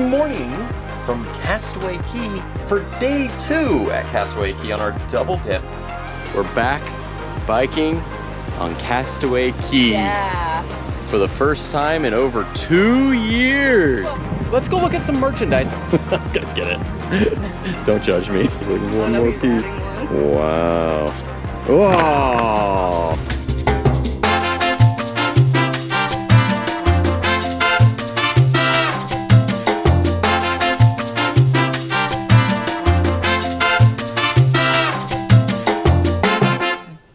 morning from Castaway Cay for day 2 at Castaway Cay on our double dip. We're back biking on Castaway Cay. Yeah. For the first time in over 2 years. Let's go look at some merchandise. Gotta get it. Don't judge me. Look at one more piece. Wow. Whoa.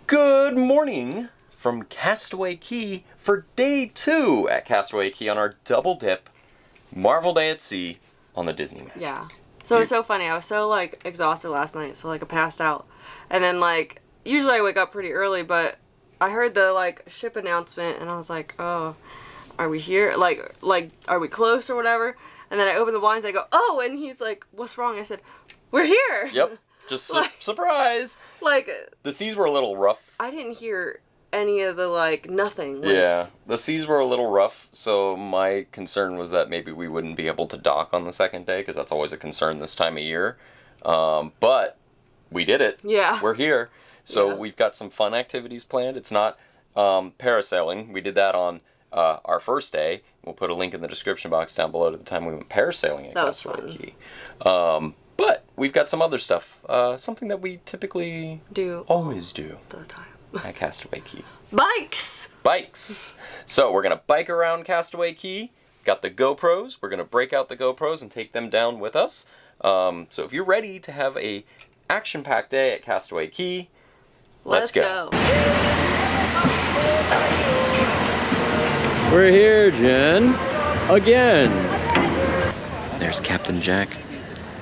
Good morning from Castaway Cay for day 2 at Castaway Cay on our double dip Marvel Day at Sea on the Disney Magic. Yeah. So it was so funny. I was so like exhausted last night, so like I passed out. And then like usually I wake up pretty early, but I heard the like ship announcement and I was like, "Oh, are we here? Like are we close or whatever?" And then I opened the blinds and I go, "Oh," and he's like, "What's wrong?" I said, "We're here." Yep. Just Like- surprise. Like The seas were a little rough. I didn't hear any of the like nothing. Like, Yeah, the seas were a little rough, so my concern was that maybe we wouldn't be able to dock on the second day, because that's always a concern this time of year. But we did it. Yeah. We're here. So Yeah. we've got some fun activities planned. It's not parasailing. We did that on our first day. We'll put a link in the description box down below to the time we went parasailing at That was Castaway fun. Cay. But we've got some other stuff. Something that we typically always do the time. at Castaway Cay. Bikes. Bikes. So we're gonna bike around Castaway Cay. Got the GoPros. We're gonna break out the GoPros and take them down with us. So if you're ready to have a action-packed day at Castaway Cay, let's go. We're here, Jen. Again. There's Captain Jack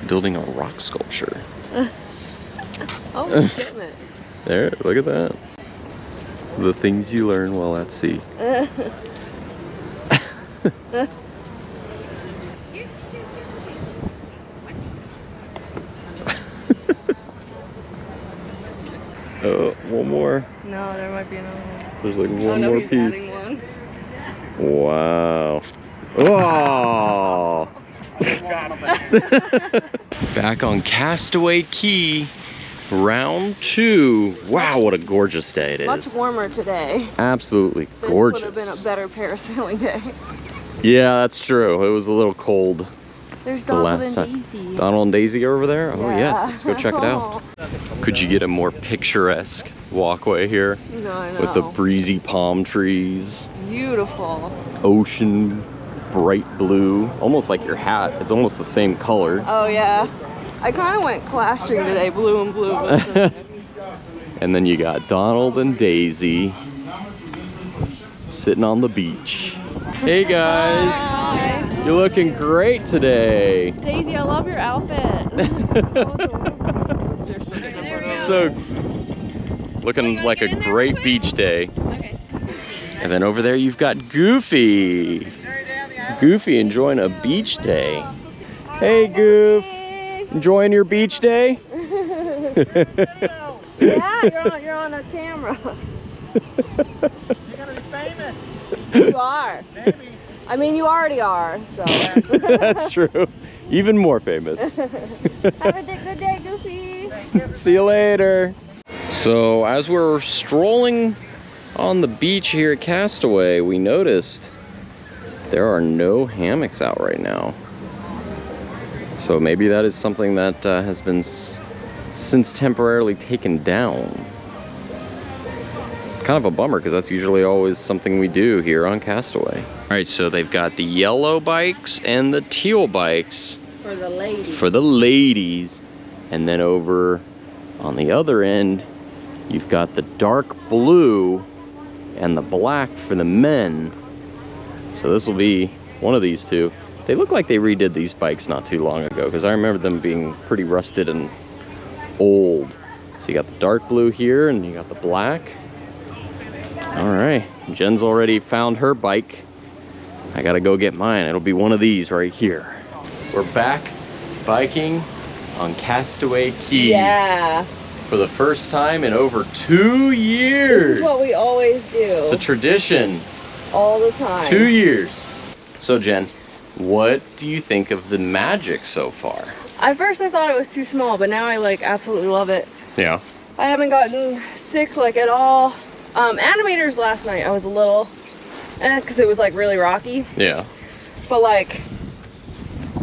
building a rock sculpture. Oh, he's getting it. There, look at that. The things you learn while at sea. Oh, one more. No, there might be another one. There's like Oh, one no, more he's piece. adding one. Wow. Oh! Back on Castaway Cay, round 2. Wow, what a gorgeous day it is. Much warmer today. Absolutely This gorgeous. would have been a better parasailing day. Yeah, that's true. It was a little cold There's the Donald last and time. Daisy. Donald and Daisy are over there? Oh Yeah. yes, let's go check it out. Could you get a more picturesque walkway here? No, I know. With the breezy palm trees, Beautiful. ocean, bright blue, almost like your hat. It's almost the same color. Oh yeah. I kind of went clashing today, blue and blue. But And then you got Donald and Daisy sitting on the beach. Hey guys, Hi. you're looking great today. Daisy, I love your outfit. So, looking like a great beach day. And then over there you've got Goofy. Goofy enjoying a beach day. Hey Goof, enjoying your beach day? Yeah, you're on a camera. You're gonna be famous. You are. Maybe. I mean, you already are, so. That's true. Even more famous. Have a good day, Goofy. See you later. So as we're strolling on the beach here at Castaway, we noticed there are no hammocks out right now. So maybe that is something that has been since temporarily taken down. Kind of a bummer, because that's usually always something we do here on Castaway. All right, so they've got the yellow bikes and the teal bikes For the lady. for the ladies. And then over on the other end, you've got the dark blue and the black for the men. So this will be one of these two. They look like they redid these bikes not too long ago, because I remember them being pretty rusted and old. So you got the dark blue here and you got the black. All right, Jen's already found her bike. I gotta go get mine. It'll be one of these right here. We're back biking on Castaway Cay. Yeah. For the first time in over 2 years. This is what we always do. It's a tradition. All the time. 2 years. So Jen, What do you think of the Magic so far? At first I thought it was too small, but now I like absolutely love it. Yeah. I haven't gotten sick like at all. Animators last night I was a little, because it was like really rocky. Yeah. But like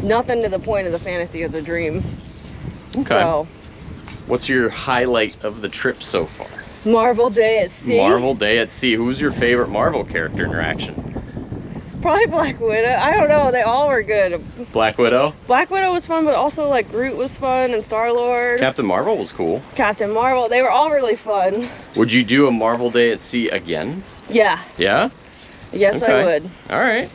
nothing to the point of the fantasy of the dream. Okay. So, what's your highlight of the trip so far? Marvel Day at Sea. Marvel Day at Sea. Who's your favorite Marvel character interaction? Probably Black Widow. I don't know. They all were good. Black Widow? Black Widow was fun, but also like Groot was fun and Star-Lord. Captain Marvel was cool. Captain Marvel. They were all really fun. Would you do a Marvel Day at Sea again? Yeah. Yeah? Yes, Okay. I would. All right.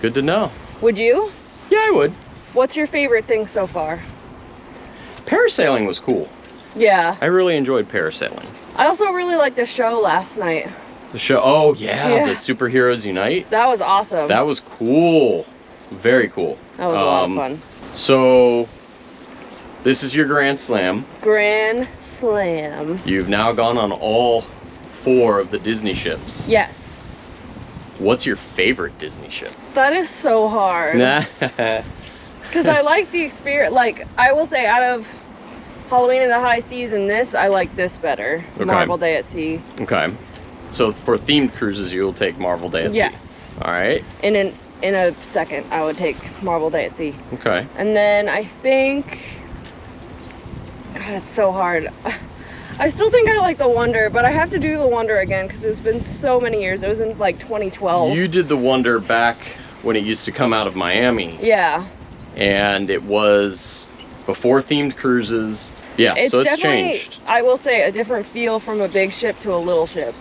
Good to know. Would you? Yeah, I would. What's your favorite thing so far? Parasailing was cool. Yeah. I really enjoyed parasailing. I also really liked the show last night. The show, oh yeah, Yeah. the Superheroes Unite. That was awesome. That was cool. Very cool. That was a lot of fun. So, this is your Grand Slam. Grand Slam. You've now gone on all 4 of the Disney ships. Yes. What's your favorite Disney ship? That is so hard. Because I like the experience. Like, I will say, out of Halloween in the High Seas and this, I like this better. Okay. Marvel Day at Sea. Okay. So for themed cruises, you'll take Marvel Day at Sea. Yes. All right. In a second, I would take Marvel Day at Sea. Okay. And then I think, God, it's so hard. I still think I like the Wonder, but I have to do the Wonder again because it's been so many years. It was in like 2012. You did the Wonder back when it used to come out of Miami. Yeah. And it was before themed cruises. Yeah, so it's definitely, changed. I will say, a different feel from a big ship to a little ship.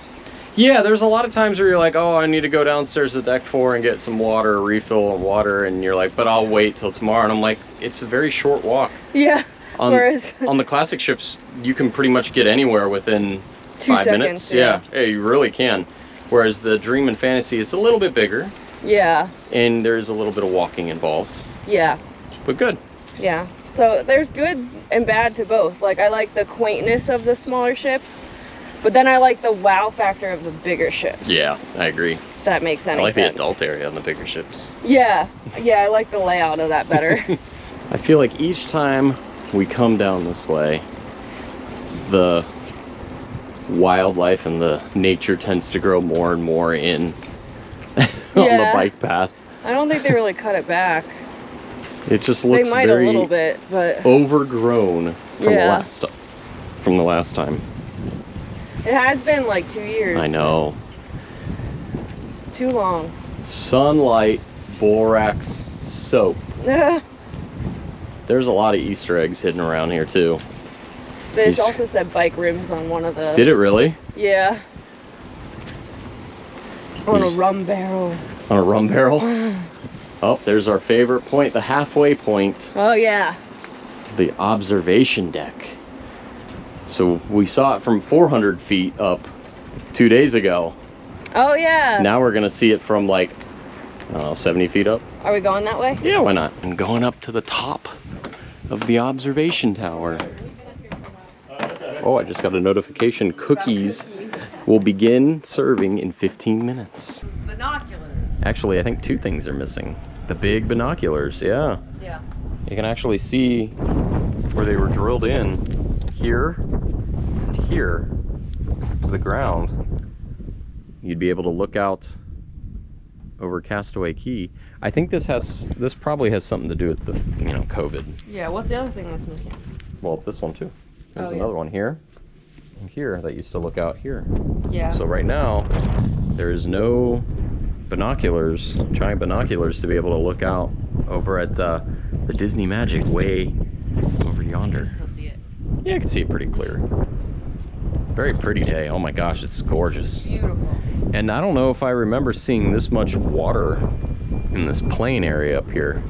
Yeah, there's a lot of times where you're like, oh, I need to go downstairs to deck 4 and get some water, a refill of water, and you're like, but I'll wait till tomorrow. And I'm like, it's a very short walk. Yeah. On the classic ships, you can pretty much get anywhere within 2 5 minutes. seconds, yeah. Yeah, you really can. Whereas the Dream and Fantasy, it's a little bit bigger, Yeah. and there's a little bit of walking involved. Yeah. But good. Yeah. So there's good and bad to both. Like, I like the quaintness of the smaller ships, but then I like the wow factor of the bigger ships. Yeah, I agree. If that makes any I like sense. the adult area on the bigger ships. Yeah. Yeah, I like the layout of that better. I feel like each time we come down this way, the wildlife and the nature tends to grow more and more in on the bike path. I don't think they really cut it back. It just looks They might very a little bit, but overgrown from Yeah. the last time. it has been like 2 years. I know. Too long. Sunlight, borax, soap. There's a lot of Easter eggs hidden around here too. There's also said bike rims on one of the... Did it really? Yeah. On a These- rum barrel. On a rum barrel? Oh, there's our favorite point, the halfway point. Oh, yeah. The observation deck. So we saw it from 400 feet up 2 days ago. Oh, yeah. Now we're gonna see it from like, I don't know, 70 feet up. Are we going that way? Yeah, why not? I'm going up to the top of the observation tower. Oh, I just got a notification. Cookies will begin serving in 15 minutes. Binoculars. Actually, I think 2 things are missing. The big binoculars, yeah. Yeah. You can actually see where they were drilled in here and here to the ground. You'd be able to look out over Castaway Cay. I think this probably has something to do with the, COVID. Yeah, what's the other thing that's missing? Well, this one too. There's Oh, yeah. another one here and here that used to look out here. Yeah. So right now, there's no binoculars, giant binoculars to be able to look out over at the Disney Magic way over yonder. Still see it. Yeah, I can see it pretty clear. Very pretty day. Oh my gosh, it's gorgeous. Beautiful. And I don't know if I remember seeing this much water in this plain area up here.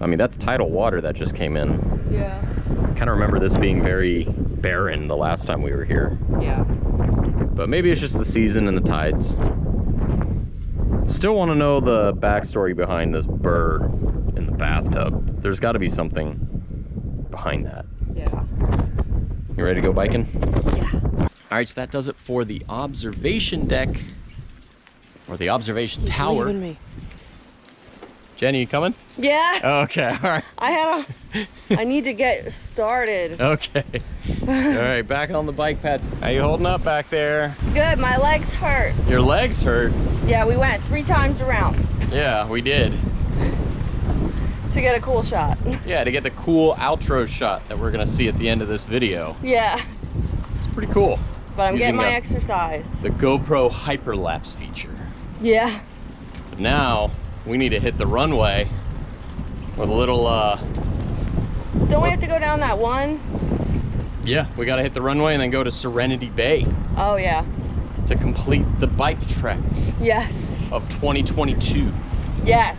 I mean, that's tidal water that just came in. Yeah. I kind of remember this being very barren the last time we were here. Yeah. But maybe it's just the season and the tides. Still want to know the backstory behind this bird in the bathtub. There's got to be something behind that. Yeah. You ready to go biking? Yeah. All right, so that does it for the observation deck, or the observation tower. Leaving me. Jenny, you coming? Yeah. Okay, all right. I need to get started. Okay. All right, back on the bike pad. How you holding up back there? Good, my legs hurt. Your legs hurt? Yeah, we went 3 times around Yeah, we did. to get a cool shot. Yeah, to get the cool outro shot that we're gonna see at the end of this video. Yeah, It's pretty cool. but I'm getting my Using exercise. the GoPro hyperlapse feature. Yeah. But now we need to hit the runway with a little Don't we have to go down that one? yeah, we gotta hit the runway and then go to Serenity Bay Oh yeah. to complete the bike trek Yes. of 2022. Yes.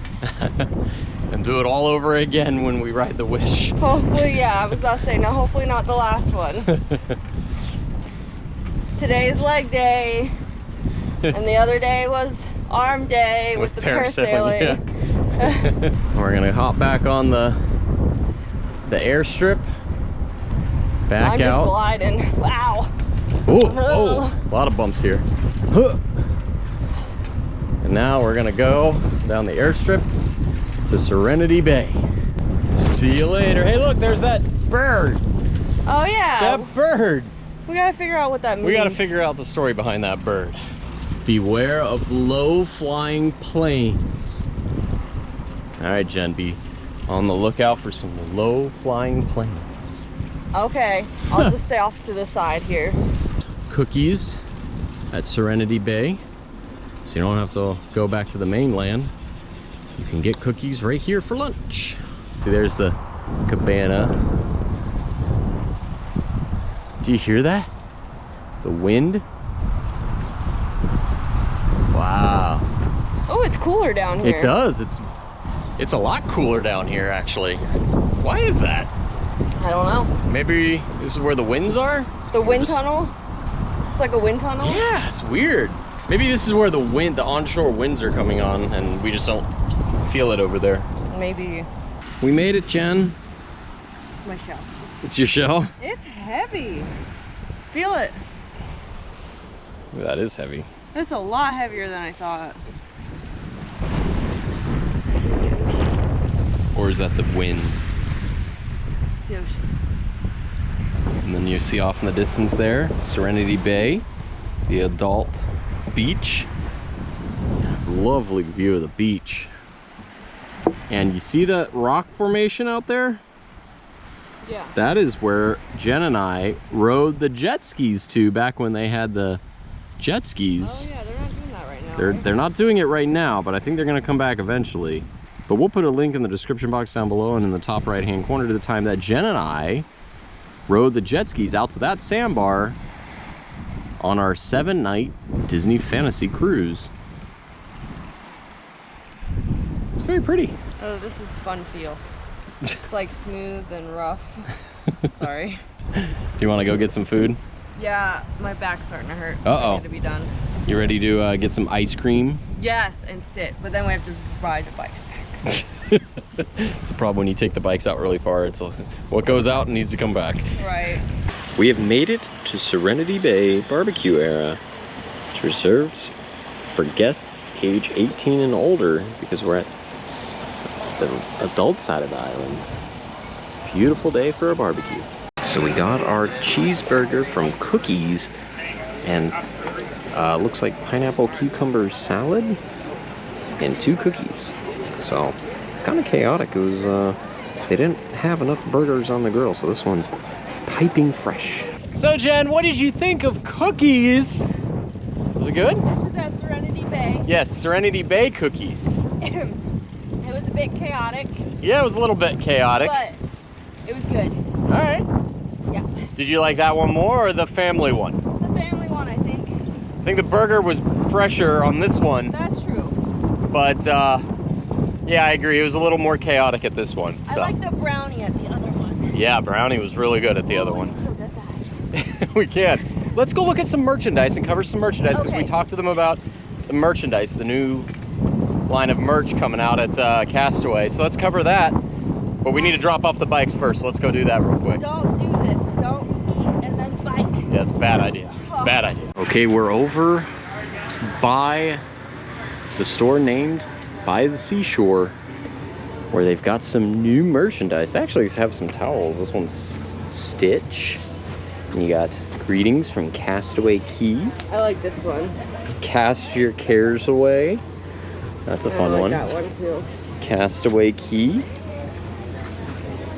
And do it all over again when we ride the Wish. Hopefully, yeah, I was about to say, no, hopefully not the last one. Today is leg day, and the other day was arm day with the parasailing. Yeah. We're gonna hop back on the airstrip. Back I'm out. just gliding. Wow. Oh, a lot of bumps here. And now we're gonna go down the airstrip to Serenity Bay. See you later. Hey, look, there's that bird. Oh yeah. That bird. We gotta figure out what that means. We gotta figure out the story behind that bird. Beware of low-flying planes. All right, Jen, be on the lookout for some low-flying planes. Okay, I'll just stay off to the side here. Cookies at Serenity Bay, so you don't have to go back to the mainland. You can get cookies right here for lunch. See, there's the cabana. Do you hear that? The wind? Wow. Oh, it's cooler down here. It does. It's a lot cooler down here, actually. Why is that? I don't know. Maybe this is where the winds are? The wind tunnel? It's like a wind tunnel? Yeah, it's weird. Maybe this is where the onshore winds are coming on and we just don't feel it over there. Maybe. We made it, Jen. It's my shell. It's your shell? It's heavy. Feel it. Ooh, that is heavy. It's a lot heavier than I thought. Or is that the winds? It's the ocean. And then you see off in the distance there, Serenity Bay, the adult beach. Lovely view of the beach. And you see that rock formation out there? Yeah. That is where Jen and I rode the jet skis to back when they had the jet skis. Oh yeah, they're not doing that right now. They're not doing it right now, but I think they're gonna come back eventually. But we'll put a link in the description box down below and in the top right hand corner to the time that Jen and I rode the jet skis out to that sandbar on our 7-night Disney Fantasy cruise. It's very pretty. Oh, this is a fun feel. It's like smooth and rough. Sorry. Do you want to go get some food? Yeah, my back's starting to hurt. Uh-oh. I need to be done. You ready to get some ice cream? Yes, and sit, but then we have to ride the bikes back. It's a problem when you take the bikes out really far. It's what goes out needs to come back. Right. We have made it to Serenity Bay barbecue era. It's reserved for guests age 18 and older because we're at the adult side of the island. Beautiful day for a barbecue. So we got our cheeseburger from Cookies and looks like pineapple cucumber salad and 2 cookies. So it's kind of chaotic. It was they didn't have enough burgers on the grill, so this one's piping fresh. So Jen, what did you think of Cookies? Was it good? This was at Serenity Bay. Yes, Serenity Bay Cookies. It was a bit chaotic, Yeah, it was a little bit chaotic. but it was good. All right. Yeah. Did you like that one more or the family one? The family one, I think. I think the burger was fresher on this one, That's true. but yeah, I agree. It was a little more chaotic at this one. I So like the brownie at the other one. yeah, brownie was really good at the other one. So good that. We can. Let's go look at some merchandise and cover some merchandise because we Okay. talked to them about the merchandise, the new line of merch coming out at Castaway. So let's cover that. But we need to drop off the bikes first. Let's go do that real quick. Don't do this. Don't eat and then bike. Yeah, it's a bad idea. Bad idea. Okay, we're over by the store named By the Seashore. where they've got some new merchandise. They actually have some towels. This one's Stitch. And you got greetings from Castaway Cay. I like this one. Cast your cares away. That's a fun one. I like that one too. Castaway Cay. And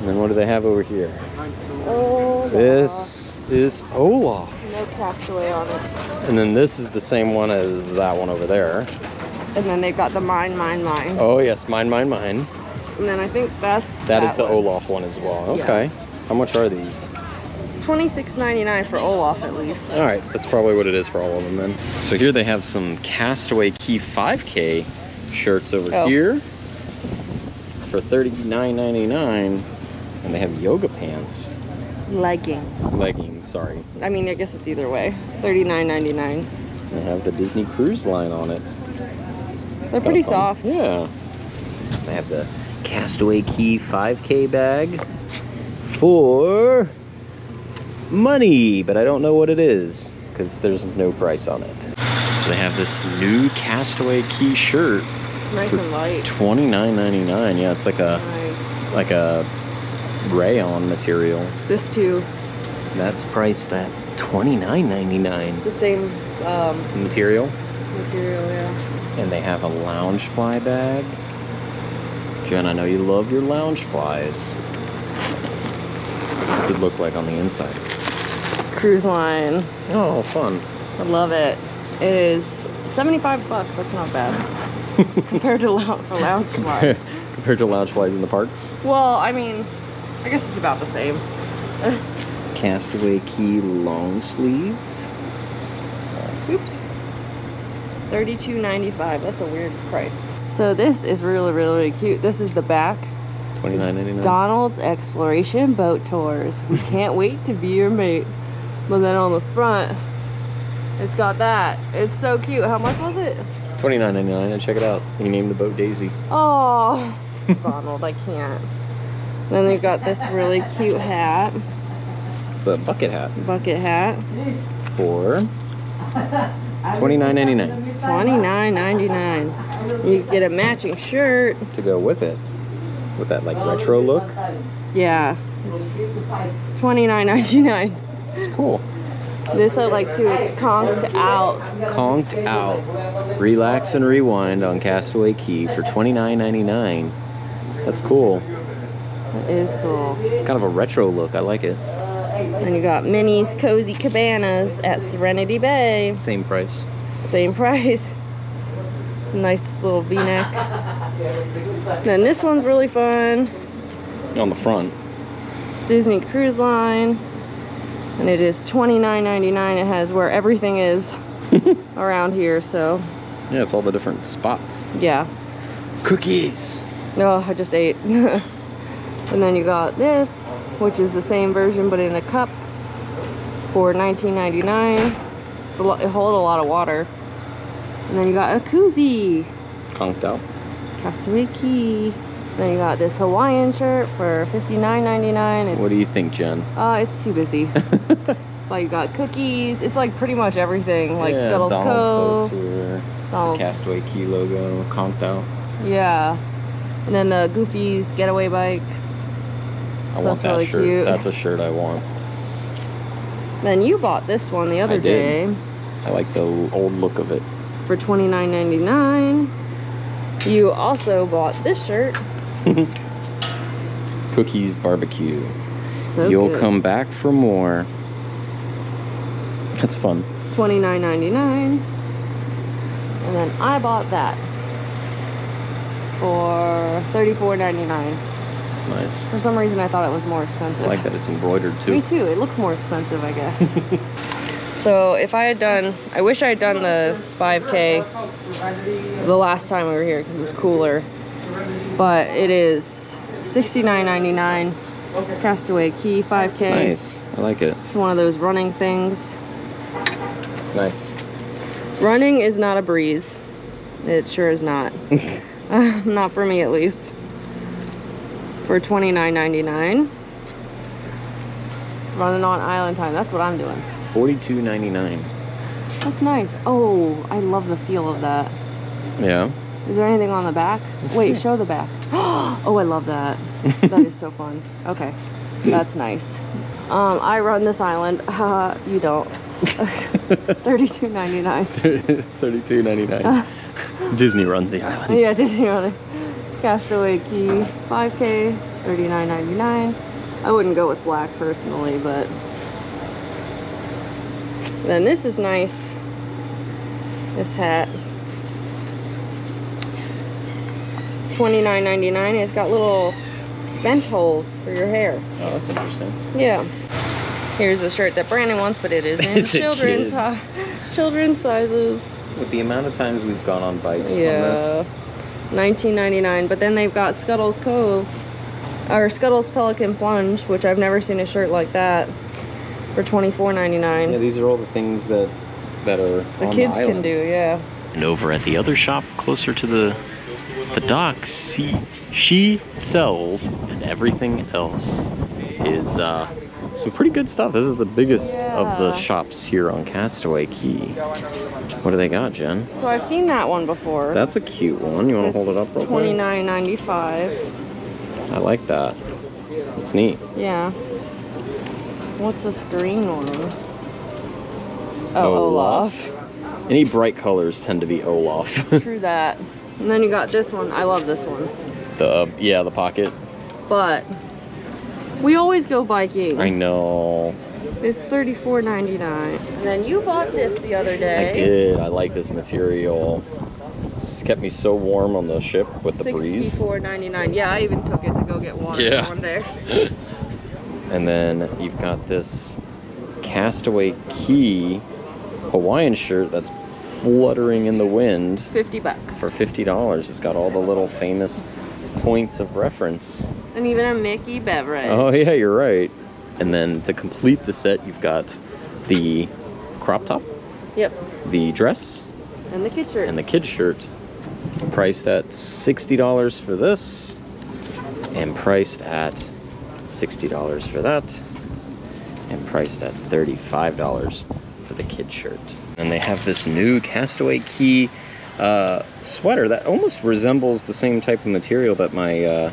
then what do they have over here? Oh, This is Olaf. no Castaway on it. And then this is the same one as that one over there. And then they've got the mine. Oh yes, mine. And then I think that That is the one. Olaf one as well. Yeah. Okay. How much are these? $26.99 for Olaf at least. All right, that's probably what it is for all of them then. So here they have some Castaway Cay 5K shirts over here for $39.99, and they have yoga pants. Leggings, sorry. I mean, I guess it's either way. $39.99. They have the Disney Cruise Line on it. They're pretty soft. Yeah. They have the Castaway Cay 5K bag for money, but I don't know what it is because there's no price on it. So they have this new Castaway Cay shirt. Nice and light. $29.99. Yeah, it's like a Nice. rayon material. This too. That's priced at $29.99. The same Material. material, yeah. And they have a lounge fly bag. Jen, I know you love your lounge flies. What's it look like on the inside? Cruise line. Oh, fun. I love it. It is $75. That's not bad. Compared to lounge fly. Compared to lounge flies in the parks? Well, I mean, I guess it's about the same. Castaway Cay long sleeve. Oops. $32.95. That's a weird price. So this is really cute. This is the back. $29.99. Donald's Exploration Boat Tours. We can't wait to be your mate. But then on the front, it's got that. It's so cute. How much was it? $29.99. And check it out. He named the boat Daisy. Oh, Donald, I can't. Then they've got this really cute hat. It's a bucket hat Bucket hat. for $29.99 $29.99. You get a matching shirt. to go with it. With that like retro look. Yeah, it's $29.99. It's cool. This I like too. It's conked out. Conked out. Relax and rewind on Castaway Cay for $29.99. That's cool. It is cool. It's kind of a retro look. I like it. And you got Minnie's Cozy Cabanas at Serenity Bay. Same price. Same price. Nice little V-neck. Then this one's really fun. On the front. Disney Cruise Line. And it is $29.99. It has where everything is around here, so Yeah, it's all the different spots. yeah. Cookies. No, I just ate. And then you got this, which is the same version but in a cup for $19.99. It holds a lot of water. And then you got a koozie. Conked out. Castaway Cay. Then you got this Hawaiian shirt for $59.99. What do you think, Jen? It's too busy. But you got cookies. It's like pretty much everything. Like Yeah, Scuttle's Donald's Cove. boat tour. Donald's. Castaway Cay logo. Conked out. Yeah. And then the Goofy's getaway bikes. I So want that's that really shirt. cute. That's a shirt I want. Then you bought this one the other I did. day I like the old look of it. for $29.99. You also bought this shirt. Cookies barbecue. So You'll good. come back for more. That's fun. $29.99. And then I bought that for $34.99. It's nice. For some reason I thought it was more expensive. I like that it's embroidered Me too. too. It looks more expensive, I guess. So if I wish I had done the 5K the last time we were here because it was cooler. But it is $69.99. Castaway Cay 5K. It's nice. I like it. It's one of those running things. It's nice. Running is not a breeze. It sure is not. Not for me at least. For $29.99. Running on island time. That's what I'm doing. $42.99. That's nice. Oh, I love the feel of that. Yeah. Is there anything on the back? Wait, see. show the back. Oh, I love that. That is so fun. Okay, that's nice. I run this island. You don't. $32.99. $32.99. Disney runs the island. Yeah, Disney on it. Castaway Cay, 5K, $39.99. I wouldn't go with black personally, but then this is nice. This hat. It's $29.99. It's got little vent holes for your hair. Oh, that's interesting. Yeah. Here's a shirt that Brandon wants, but it is in It's a children's kid. children's sizes. With the amount of times we've gone on bikes Yeah. on $19.99. But then they've got Scuttle's Cove, or Scuttle's Pelican Plunge, which I've never seen a shirt like that, for $24.99. this. Yeah, these are all the things that are The on kids the can island. do, yeah. And over at the other shop, closer to the dock, she sells, and everything else is some pretty good stuff. This is the biggest of the Yeah. shops here on Castaway Cay. What do they got, Jen? So I've seen that one before. That's a cute one. You want to hold it up real quick? $29.95. I like that. It's neat. Yeah. What's this green one? Oh, Olaf. Any bright colors tend to be Olaf. True that. And then you got this one. I love this one. the pocket. But we always go biking. I know. It's $34.99. And then you bought this the other day. I did. I like this material. It's kept me so warm on the ship with the breeze. $64.99. Yeah, I even took it to go get water Yeah. one day. And then you've got this Castaway Cay Hawaiian shirt that's fluttering in the wind $50. for $50. It's got all the little famous points of reference. And even a Mickey beverage. Oh yeah, you're right. And then to complete the set, you've got the crop top, Yep. the dress, And the kid shirt. and the kid shirt. Priced at $60 for this, and priced at $60 for that, and priced at $35 for the kid shirt. And they have this new Castaway Cay sweater that almost resembles the same type of material that my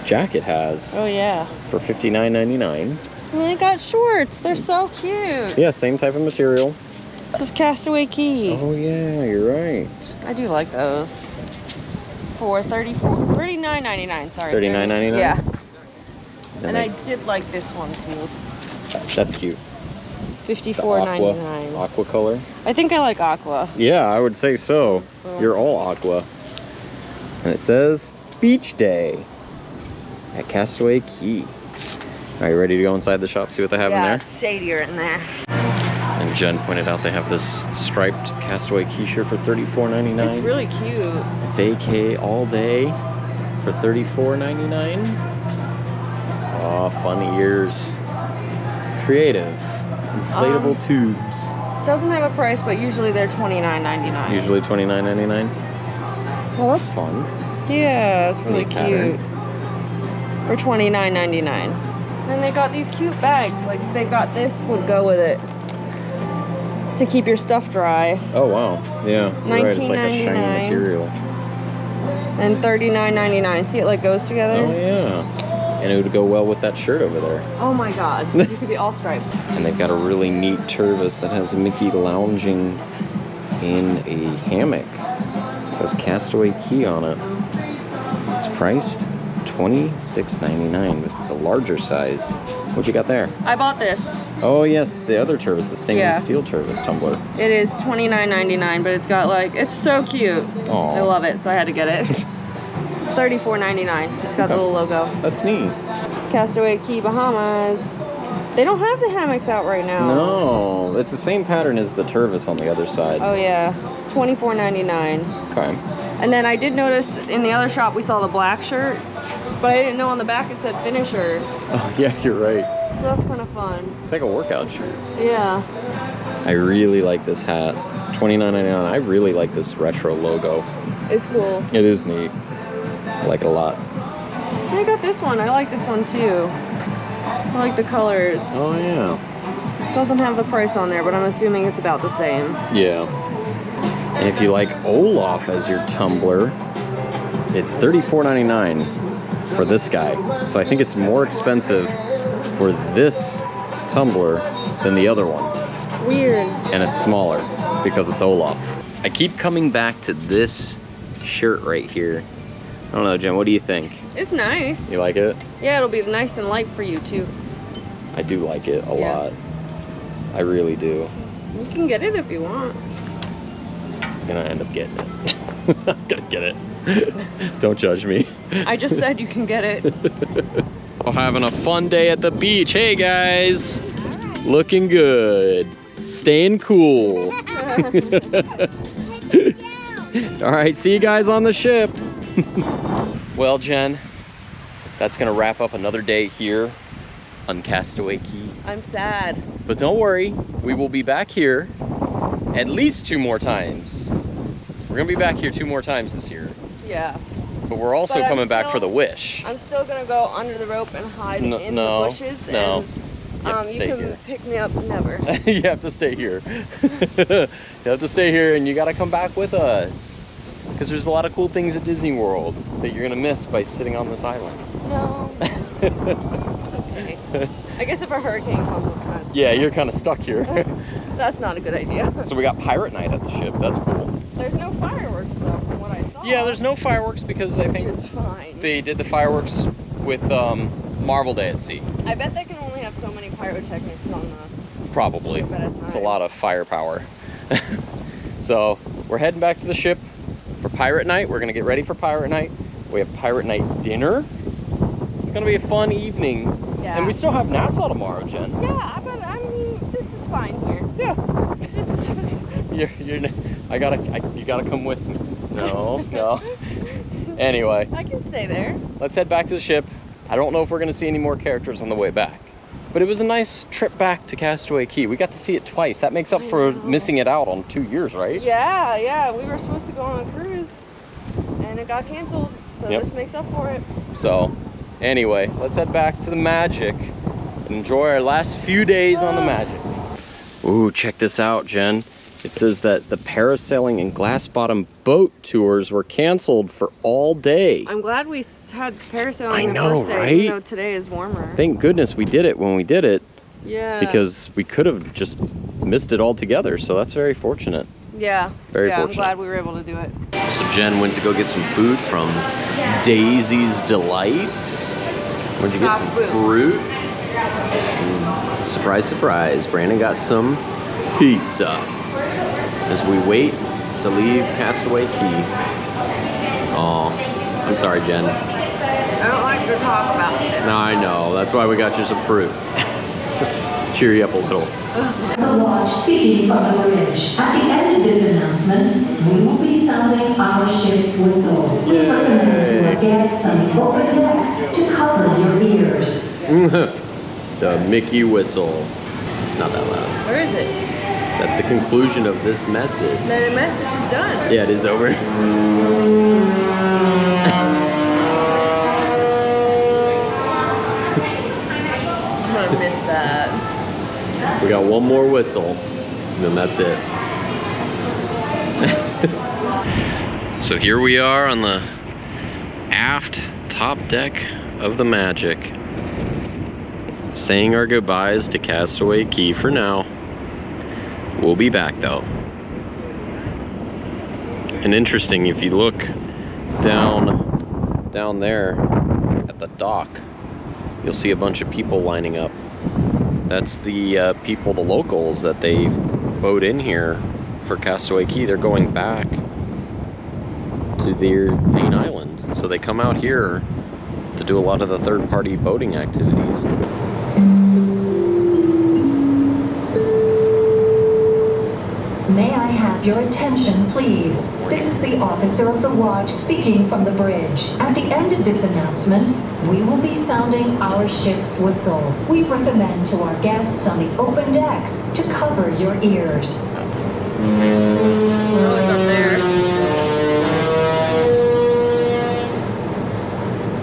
jacket has, Oh yeah. for $59.99. And they got shorts. They're so cute. Yeah, same type of material. This is Castaway Cay. Oh yeah, you're right. I do like those. For $39.99. Sorry. $39.99? Yeah. Then And I they- did like this one too. that's cute. The $54.99. aqua color. I think I like aqua. Yeah, I would say so. Oh. You're all aqua. And it says Beach Day at Castaway Cay. Are you ready to go inside the shop, see what they have in Yeah, there? it's shadier in there. And Jen pointed out they have this striped Castaway Cay shirt for $34.99. It's really cute. Vacay all day for $34.99. Oh, fun ears. Creative. Inflatable tubes. Doesn't have a price, but usually they're $29.99. Usually $29.99. Oh, that's fun. Yeah, it's really Neat pattern. cute. For $29.99. And they got these cute bags. Like they got this would go with it to keep your stuff dry. Oh wow, yeah, you're right. It's like a shiny $19.99. material. And $39.99. See, it like goes together. Oh yeah, and it would go well with that shirt over there. Oh my god. You could be all stripes. And they've got a really neat Tervis that has Mickey lounging in a hammock. It says Castaway Cay on it. It's priced $26.99. It's the larger size. What you got there? I bought this. Oh yes, the other Tervis, the stainless Yeah. steel Tervis tumbler. It is $29.99, but it's got like, it's so cute. Aw. I love it, so I had to get it. It's $34.99. It's got the little logo. That's neat. Castaway Cay, Bahamas. They don't have the hammocks out right now. No, it's the same pattern as the Tervis on the other side. Oh yeah, it's $24.99. Okay. And then I did notice in the other shop we saw the black shirt, but I didn't know on the back it said finisher. Oh yeah, you're right. So that's kind of fun. It's like a workout shirt. Yeah. I really like this hat. $29.99. I really like this retro logo. It's cool. It is neat. I like it a lot. I got this one. I like this one too. I like the colors. Oh yeah. Doesn't have the price on there, but I'm assuming it's about the same. Yeah. And if you like Olaf as your tumbler, it's $34.99 for this guy. So I think it's more expensive for this tumbler than the other one. Weird. And it's smaller because it's Olaf. I keep coming back to this shirt right here. I don't know, Jen, what do you think? It's nice. You like it? Yeah, it'll be nice and light for you too. I do like it a lot. I really do. You can get it if you want. I'm gonna end up getting it. I'm gonna get it. Don't judge me. I just said you can get it. We're having a fun day at the beach. Hey guys, looking good, staying cool. All right, see you guys on the ship. Well, Jen, that's gonna wrap up another day here on Castaway Cay. I'm sad. But don't worry, we will be back here at least 2 more times. We're gonna be back here 2 more times this year. Yeah. But we're also coming back for the Wish. I'm still gonna go under the rope and hide in the bushes. No, and you can pick me up never. You have to stay here. You have to stay here, and you gotta come back with us. Because there's a lot of cool things at Disney World that you're gonna miss by sitting on this island. No. It's okay. I guess if a hurricane comes, we're kind of... Yeah, you're kind of stuck here. That's not a good idea. So we got Pirate Night at the ship. That's cool. There's no fireworks though, from what I saw. Yeah, there's no fireworks because I think Which is fine. they did the fireworks with Marvel Day at Sea. I bet they can only have so many pyrotechnics on the Probably. ship at a time. It's a lot of firepower. So we're heading back to the ship for Pirate Night. We're gonna get ready for Pirate Night. We have Pirate Night dinner. It's gonna be a fun evening. Yeah. And we still have Nassau tomorrow, Jen. Yeah, but I mean, this is fine here. Yeah. This is... You gotta come with me. No, no. Anyway, I can stay there. let's head back to the ship. I don't know if we're gonna see any more characters on the way back. But it was a nice trip back to Castaway Cay. We got to see it twice. That makes up for missing it out on 2 years, right? Yeah. We were supposed to go on a cruise, and it got canceled. So Yep. this makes up for it. So, anyway, let's head back to the Magic and enjoy our last few days on the Magic. Ooh, check this out, Jen. It says that the parasailing and glass bottom boat tours were canceled for all day. I'm glad we had parasailing know, the first day, right? even though today is warmer. Thank goodness we did it when we did it, Yeah. because we could have just missed it altogether. So that's very fortunate. Yeah. Very I'm fortunate. glad we were able to do it. So Jen went to go get some food from Daisy's Delights. Where'd you get Got some food. fruit? Surprise, surprise. Brandon got some pizza as we wait to leave Castaway Cay. Oh, I'm sorry, Jen. I don't like to talk about it. No, I know. That's why we got you some fruit. Cheer you up a little. The watch speaking from the bridge. At the end of this announcement, we will be sounding our ship's whistle. We recommend to our guests on the open decks to cover your ears. The Mickey whistle. It's not that loud. Where is it? It's at the conclusion of this message. The message is done. Yeah, it is over. I'm gonna miss that. We got one more whistle, and then that's it. So here we are on the aft top deck of the Magic, saying our goodbyes to Castaway Cay for now. We'll be back though. And interesting, if you look down there at the dock, you'll see a bunch of people lining up. That's the people, the locals that they boat in here for Castaway Cay. They're going back to their main island. So they come out here to do a lot of the third-party boating activities. May I have your attention, please? This is the officer of the watch speaking from the bridge. At the end of this announcement, we will be sounding our ship's whistle. We recommend to our guests on the open decks to cover your ears. Oh, it's up there.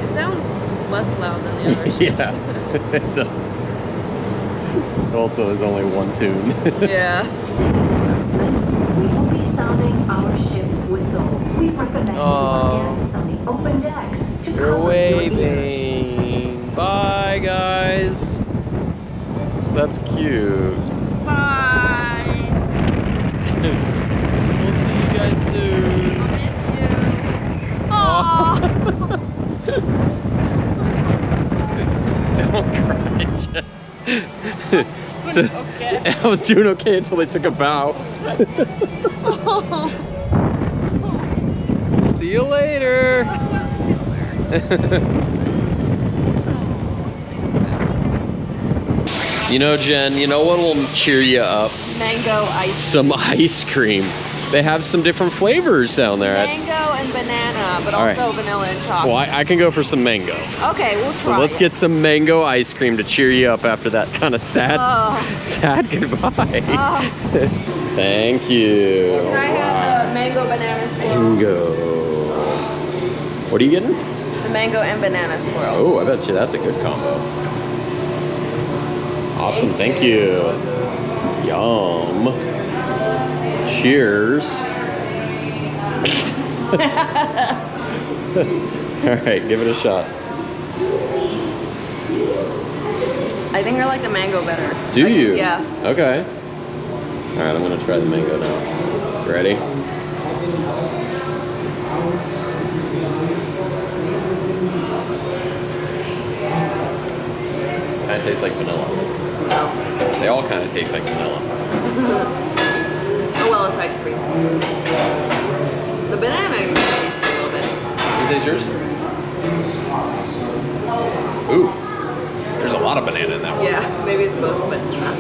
It sounds less loud than the other ships. Yeah, it does. It also is only one tune. Yeah. announcement, we will be sounding our ship's whistle. We recommend to our guests on the open decks to You're cover your ears. waving. Bye, guys. That's cute. Bye. We'll see you guys soon. I'll miss you. Aww. Don't cry, Jen. Okay. I was doing okay until they took a bow. See you later. You know, Jen, you know what will cheer you up? Mango ice. Some ice cream. They have some different flavors down there. Mango and banana, but All also right. vanilla and chocolate. Well, I can go for some mango. Okay, we'll try. So let's get some mango ice cream to cheer you up after that kind of sad, Oh. sad goodbye. Oh. Thank you. Can I have the mango banana swirl? Mango. What are you getting? The mango and banana swirl. Oh, I bet you that's a good combo. Awesome, thank you. Yum. Cheers. All right, give it a shot. I think I like the mango better. Do you? Yeah. Okay. All right, I'm gonna try the mango now. Ready? Kind of tastes like vanilla. Oh. They all kind of taste like vanilla. Oh well, it's ice cream. The banana you can taste a little bit. Can you taste yours? Ooh, there's a lot of banana in that one. Yeah, maybe it's both, but it's not.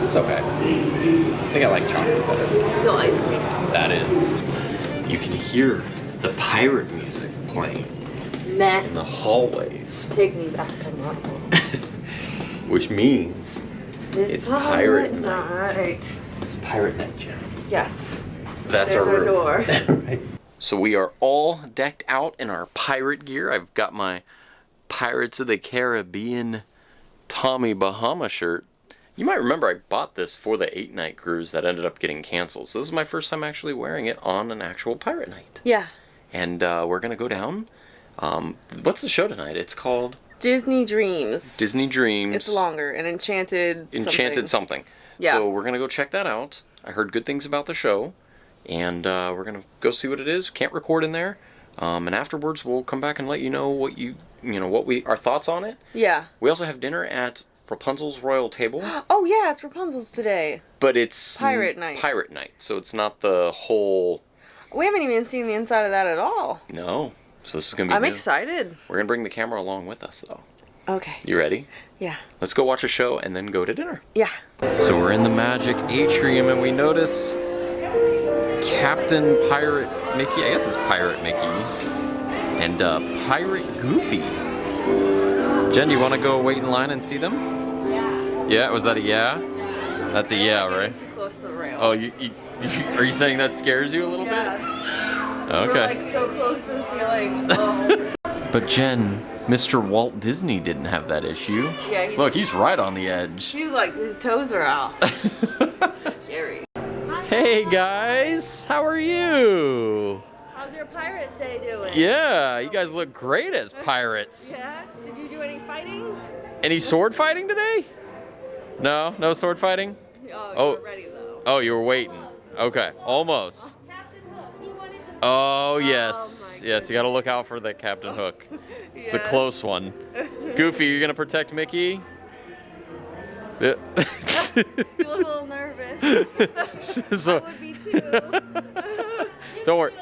It's okay. I think I like chocolate better. Still ice cream. That is. You can hear the pirate music playing Meh. in the hallways, Take me back to normal. which means it's pirate night. night. It's pirate night, Jen. Yes. That's There's our our room. door. Right. So we are all decked out in our pirate gear. I've got my Pirates of the Caribbean Tommy Bahama shirt. You might remember I bought this for the 8-night cruise that ended up getting canceled. So this is my first time actually wearing it on an actual pirate night. Yeah. And we're going to go down. What's the show tonight? It's called Disney Dreams. Disney Dreams. It's longer. An Enchanted something. Yeah. So we're going to go check that out. I heard good things about the show. And we're going to go see what it is. Can't record in there. And afterwards we'll come back and let you know what our thoughts on it. Yeah. We also have dinner at Rapunzel's Royal Table. Oh yeah, it's Rapunzel's today. But it's Pirate night. Pirate night. So it's not the whole... We haven't even seen the inside of that at all. No. So this is going to be I'm new. excited. We're going to bring the camera along with us though. Okay. You ready? Yeah. Let's go watch a show and then go to dinner. Yeah. So we're in the Magic Atrium and we noticed Captain Pirate Mickey, I guess it's Pirate Mickey, and Pirate Goofy. Jen, do you want to go wait in line and see them? Yeah. Yeah, was that a yeah? Yeah. That's a yeah, right? Too close to the rail. Oh, are you saying that scares you a little Yes. bit? We're Okay. like so close to the ceiling. Oh. But Jen, Mr. Walt Disney didn't have that issue. Yeah, Look, he's right on the edge. He's like, his toes are off. Scary. Hey guys, how are you? How's your pirate day doing? Yeah, you guys look great as pirates. Yeah? Did you do any fighting? Any sword fighting today? No? No sword fighting? Oh, Oh. you were ready though. Oh, you were waiting. Okay, almost. Oh, yes. Yes, you gotta look out for the Captain Hook. It's a Yes. close one. Goofy, you're gonna protect Mickey? Yeah. You look a little nervous. So, I would be too. don't worry.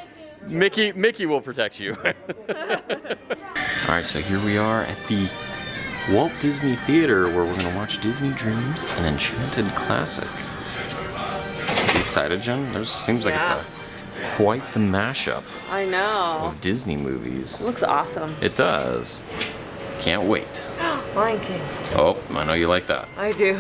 Mickey will protect you. Alright, so here we are at the Walt Disney Theater where we're gonna watch Disney Dreams, an Enchanted classic. Are you excited, Jen? Seems like it's quite the mashup I know. of Disney movies. It looks awesome. It does. Can't wait. Lion King. Oh, I know you like that. I do.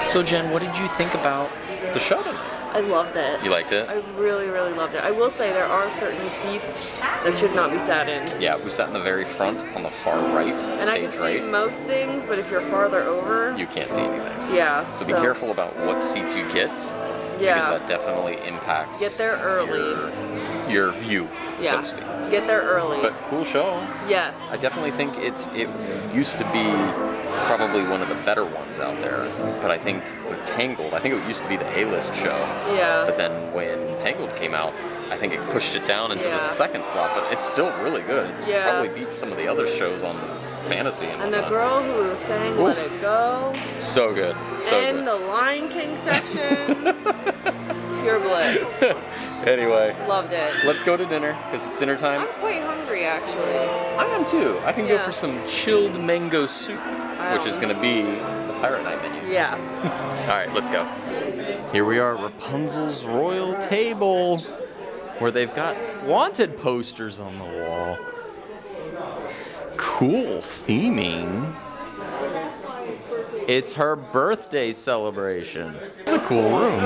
So Jen, what did you think about the show tonight? I loved it. You liked it? I really, really loved it. I will say there are certain seats that should not be sat in. Yeah, we sat in the very front on the far right, And I stage can see right. most things, but if you're farther over, You can't see anything. yeah. So be careful about what seats you get, Yeah. because that definitely impacts Get there early. your view, so Yeah. to speak. Get there early. But cool show. Yes. I definitely think it used to be probably one of the better ones out there. But I think with Tangled, I think it used to be the A-list show. Yeah. But then when Tangled came out, I think it pushed it down into Yeah. the second slot. But it's still really good. It's Yeah. probably beats some of the other shows on fantasy and And the whatnot. girl who sang Let Oof. It Go. So good. So and good. the Lion King section. Pure bliss. Anyway, Loved it. let's go to dinner because it's dinner time. I'm quite hungry actually. I am too. I can go Yeah. for some chilled mango soup, which is going to be the Pirate Night menu. Yeah. All right, let's go. Here we are at Rapunzel's Royal Table, where they've got wanted posters on the wall. Cool theming. It's her birthday celebration. It's a cool room.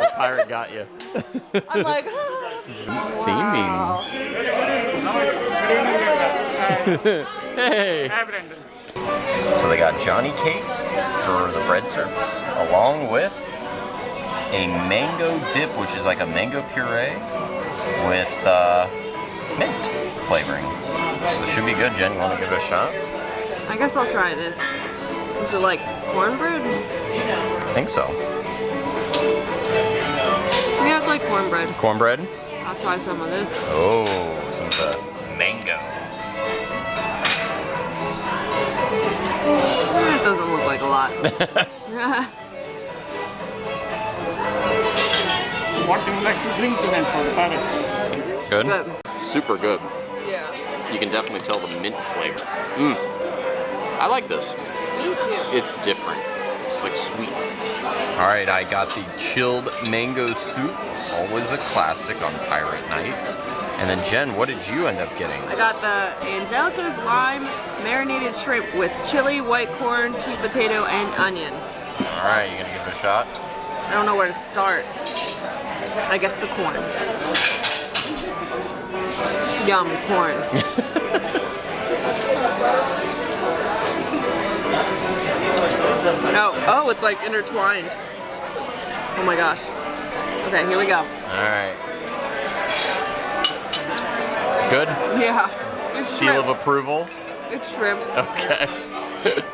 The pirate got you. I'm like, Theming. Hey. So they got Johnny cake for the bread service, along with a mango dip, which is like a mango puree with mint flavoring. So it should be good. Jen, you want to give it a shot? I guess I'll try this. Is it like cornbread? I think so. Yeah, it's like cornbread. Cornbread? I'll try some of this. Oh, some of the mango. It doesn't look like a lot. What do you like to drink to them for the party? Good? Good. Super good. Yeah. You can definitely tell the mint flavor. Mmm. I like this. Me too. It's different. It's like sweet. All right, I got the chilled mango soup, always a classic on Pirate Night. And then Jen, what did you end up getting? I got the Angelica's lime marinated shrimp with chili, white corn, sweet potato, and onion. All right, you gonna give it a shot? I don't know where to start. I guess the corn. Yum, corn. Oh, it's like intertwined. Oh my gosh. Okay, here we go. All right. Good? Yeah. It's Seal shrimp. of approval? It's shrimp. Okay.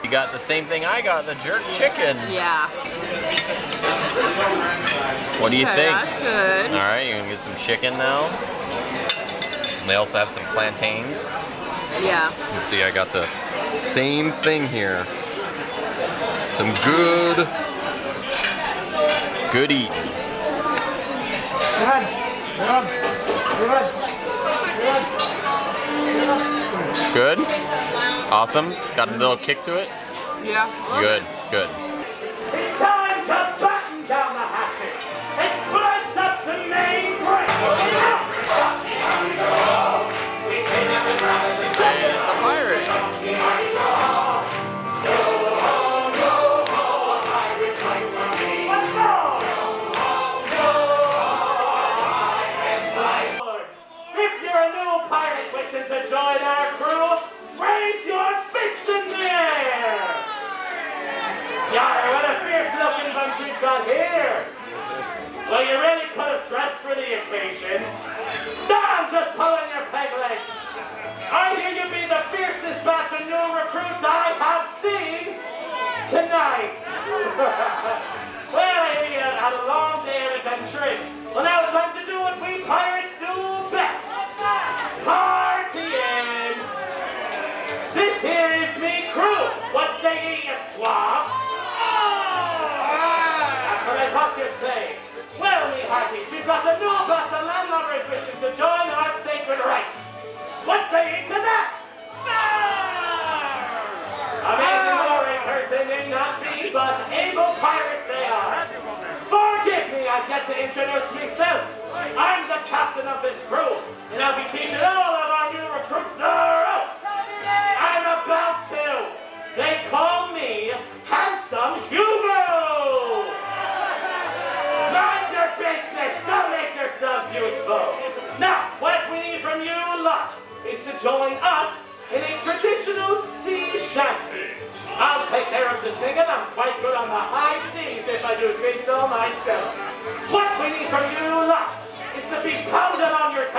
You got the same thing I got, the jerk chicken. Yeah. What do you Okay, think? that's good. All right, you're gonna get some chicken now. And they also have some plantains. Yeah. You see, I got the same thing here. Some good eating. Good? Awesome? Got a little kick to it? Yeah. love Good, it. good. It's time to batten down the hatches and splice up the main break. And it's a pirate. If you're a new pirate wishing to join our crew, raise your fists in the air! Yar, what a fierce looking bunch we've got here! Well, you really could have dressed for the occasion. Now I'm just pulling your peg legs. I hear you be the fiercest batch of new recruits I have seen tonight. Well, I hear you had a long day of adventuring. Well, now it's time to do what we pirates do best. Partying! This here is me crew. What say ye, you swab? That's what I thought you'd say. Well, me hearties, we've got a new batch of landlubbers wishing to join our sacred rites. What say ye to that? Amazing orators they may not be, but able pirates they are. Forgive me, I get to introduce myself. I'm the captain of this crew, and I'll be teaching all of our new recruits the ropes. I'm about to. They call me Handsome Hugo.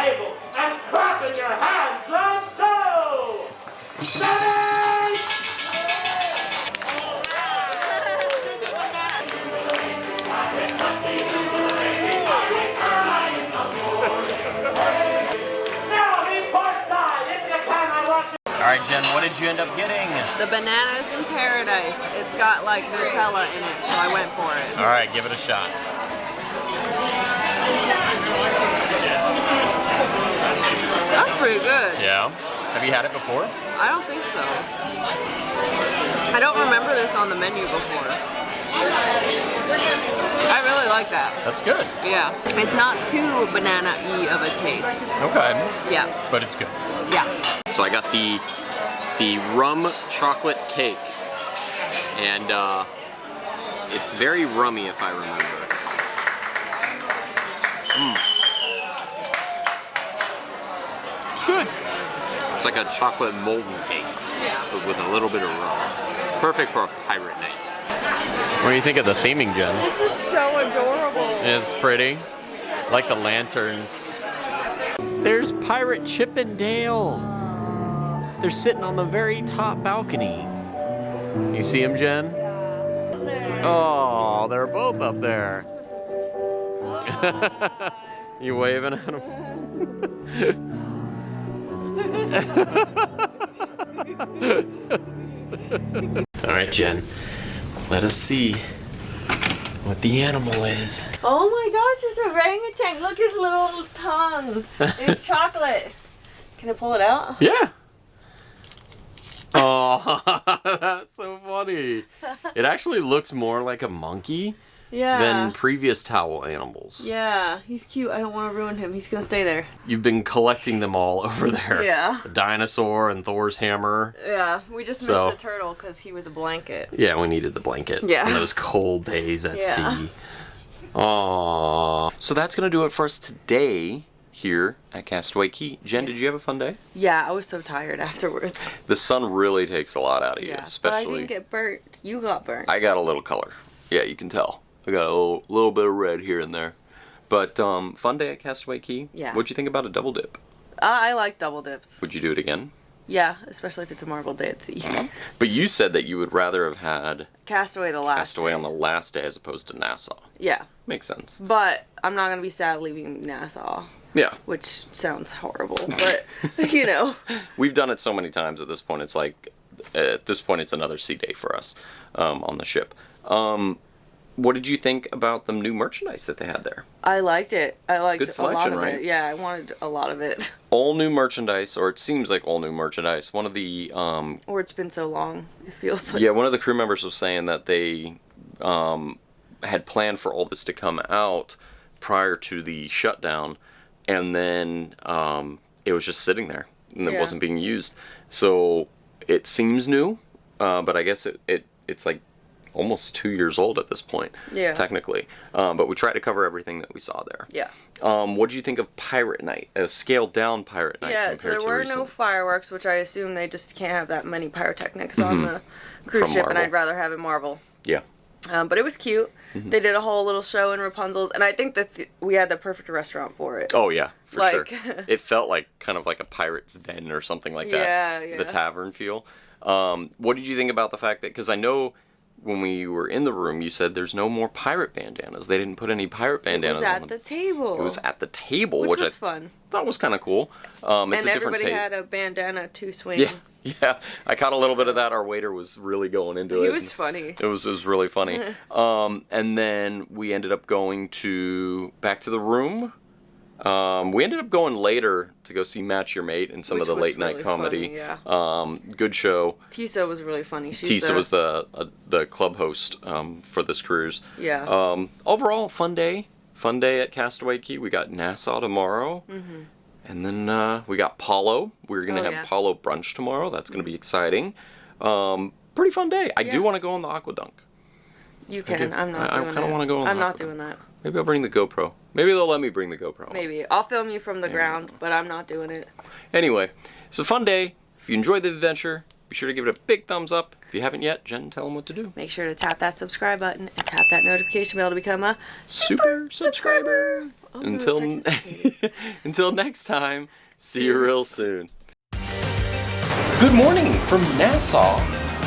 table and clapping your hands like so. Ready? Now lean port side if you can. I want you. All right, Jen, what did you end up getting? The bananas in paradise. It's got like Nutella in it, so I went for it. All right, give it a shot. That's pretty good. Yeah. Have you had it before? I don't think so. I don't remember this on the menu before. I really like that. That's good. Yeah. It's not too banana-y of a taste. Okay. Yeah. But it's good. Yeah. So I got the rum chocolate cake, and it's very rummy if I remember. It's good. It's like a chocolate molten cake, but with a little bit of rum. Perfect for a pirate night. What do you think of the theming, Jen? This is so adorable. It's pretty. I like the lanterns. There's Pirate Chip and Dale. They're sitting on the very top balcony. You see them, Jen? Oh, they're both up there. You waving at them? All right, Jen. Let us see what the animal is. Oh my gosh, it's orangutan. Look his little tongue. It's chocolate. Can I pull it out? Yeah. Oh, that's so funny. It actually looks more like a monkey than previous towel animals. Yeah, he's cute. I don't want to ruin him. He's gonna stay there. You've been collecting them all over there. Yeah. The dinosaur and Thor's hammer. Yeah, we just missed the turtle because he was a blanket. Yeah, we needed the blanket. Yeah. On those cold days at sea. Aww. So that's gonna do it for us today here at Castaway Cay. Jen, did you have a fun day? Yeah, I was so tired afterwards. The sun really takes a lot out of you, especially. But I didn't get burnt. You got burnt. I got a little color. Yeah, you can tell. I got a little bit of red here and there. But fun day at Castaway Cay. Yeah. What'd you think about a double dip? I like double dips. Would you do it again? Yeah, especially if it's a marble day at sea. But you said that you would rather have had Castaway the last Castaway day. on the last day as opposed to Nassau. Yeah. Makes sense. But I'm not going to be sad leaving Nassau. Yeah. Which sounds horrible, but, you know. We've done it so many times at this point. It's like, at this point, it's another sea day for us on the ship. What did you think about the new merchandise that they had there? I liked it. I liked Good selection, a lot of right? it. Yeah, I wanted a lot of it. All new merchandise, or it seems like all new merchandise. One of the... Or it's been so long, it feels like. Yeah, one of the crew members was saying that they had planned for all this to come out prior to the shutdown, and then it was just sitting there, and it wasn't being used. So it seems new, but I guess it's like almost 2 years old at this point, technically. But we tried to cover everything that we saw there. Yeah. What did you think of Pirate Night? A scaled down Pirate Night? Yeah, so there were no fireworks, which I assume they just can't have that many pyrotechnics on the cruise From ship, and Marvel. I'd rather have it Marvel. Yeah. But it was cute. They did a whole little show in Rapunzel's, and I think that we had the perfect restaurant for it. Oh, yeah, for Like- sure. It felt like kind of like a pirate's den or something like that. Yeah. The tavern feel. What did you think about the fact that, because I know when we were in the room, you said there's no more pirate bandanas. They didn't put any pirate bandanas It was on at the table. It was at the table, which which was I fun. thought was kind of cool. It's And a different everybody take. had a bandana to swing. Yeah, I caught a little bit of that. Our waiter was really going into it. He was funny. It was really funny. And then we ended up going back to the room. We ended up going later to go see Match Your Mate and some Which of the was late night really comedy. funny, Good show. Tisa was really funny. Tisa was the club host for this cruise. Yeah. Overall, fun day. Fun day at Castaway Cay. We got Nassau tomorrow. And then we got Palo. We're going to have Palo brunch tomorrow. That's going to be exciting. Pretty fun day. I do want to go on the Aquadunk. You can. I'm not doing it. I kind of want to go on I'm the not Aquadunk. doing that. Maybe I'll bring the GoPro. Maybe they'll let me bring the GoPro. Maybe. I'll film you from the ground, but I'm not doing it. Anyway, it's a fun day. If you enjoyed the adventure, be sure to give it a big thumbs up. If you haven't yet, Jen, tell them what to do. Make sure to tap that subscribe button and tap that notification bell to become a Super subscriber. Until until next time, see you real soon. Good morning from Nassau,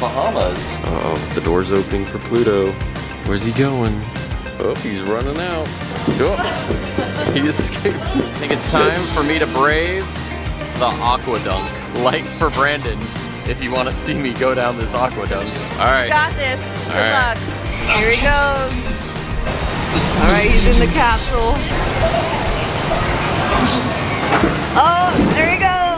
Bahamas. Uh-oh, the door's opening for Pluto. Where's he going? Oh, he's running out. Oh, he escaped. I think it's time for me to brave the aquadunk. Like for Brandon, if you want to see me go down this aquadunk. All right. Got this. All Good right. luck. Here he goes. All right, he's in the capsule. Oh, there he goes.